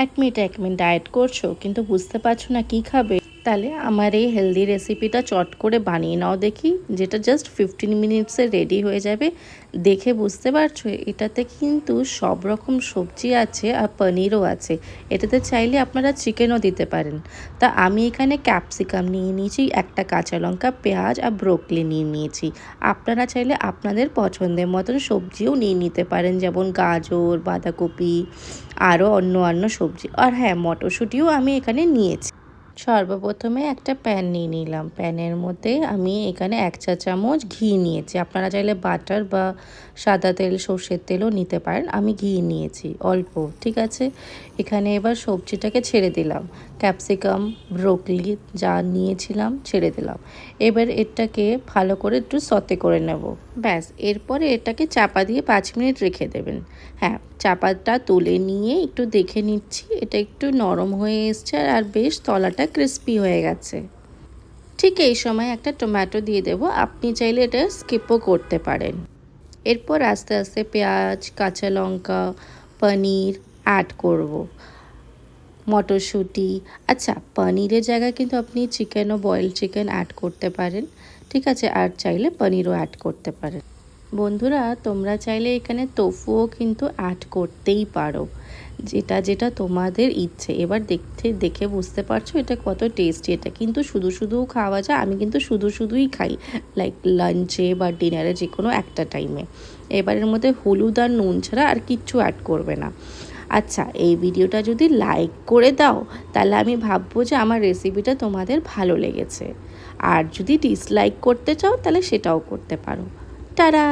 এক minute diet করছো কিন্তু বুঝতে পারছো না কি খাবে, তাহলে আমার এই হেলদি রেসিপিটা চট করে বানিয়ে নাও দেখি, যেটা জাস্ট 15 মিনিটসে রেডি হয়ে যাবে। দেখে বুঝতে পারছো এটাতে কিন্তু সব রকম সবজি আছে আর পনিরও আছে। এটাতে চাইলে আপনারা চিকেনও দিতে পারেন। তা আমি এখানে ক্যাপসিকাম নিয়ে নিয়েছি, একটা কাঁচা লঙ্কা, পেঁয়াজ আর ব্রোকলি নিয়ে নিয়েছি। আপনারা চাইলে আপনাদের পছন্দের মতন সবজিও নিয়ে নিতে পারেন, যেমন গাজর, বাঁধাকপি, আরও অন্য সবজি। আর হ্যাঁ, মটরশুঁটিও আমি এখানে নিয়েছি। সর্বপ্রথমে একটা প্যান নিয়ে নিলাম। প্যানের মধ্যে আমি এখানে 1 চা চামচ ঘি নিয়েছি। আপনারা চাইলে বাটার বা সাদা তেল, সর্ষের তেলও নিতে পারেন। আমি ঘি নিয়েছি অল্প, ঠিক আছে। এখানে এবার সবজিটাকে ছেড়ে দিলাম। ক্যাপসিকাম, ব্রোকলি যা নিয়েছিলাম ছেড়ে দিলাম। এবার এটাকে ভালো করে একটু সতে করে নেব। ব্যাস, এরপরে এটাকে চাপা দিয়ে 5 মিনিট রেখে দেবেন। হ্যাঁ, চাপাটা তুলে নিয়ে একটু দেখে নিচ্ছি, এটা একটু নরম হয়ে এসছে আর বেশ তলাটা ক্রিস্পি হয়ে গেছে। ঠিক এই সময় একটা টমেটো দিয়ে দেব। আপনি চাইলে এটা স্কিপও করতে পারেন। এরপর আস্তে আস্তে পেঁয়াজ, কাঁচা লঙ্কা, পনির অ্যাড করব, মটরশুঁটি। আচ্ছা, পনিরের জায়গায় কিন্তু আপনি চিকেনও, বয়েলড চিকেন অ্যাড করতে পারেন, ঠিক আছে। আর চাইলে পনিরও অ্যাড করতে পারেন। বন্ধুরা, তোমরা চাইলে এখানে তোফুও কিন্তু অ্যাড করতেই পারো, যেটা যেটা তোমাদের ইচ্ছে। এবার দেখে বুঝতে পারছো এটা কত টেস্টি। এটা কিন্তু শুধুও খাওয়া যায়। আমি কিন্তু শুধুই খাই, লাইক লাঞ্চে বা ডিনারে, যে কোনো একটা টাইমে। এবারের মধ্যে হলুদ আর নুন ছাড়া আর কিচ্ছু অ্যাড করবে না। আচ্ছা, এই ভিডিওটা যদি লাইক করে দাও তাহলে আমি ভাববো যে আমার রেসিপিটা তোমাদের ভালো লেগেছে। আর যদি ডিসলাইক করতে চাও তাহলে সেটাও করতে পারো। টাটা।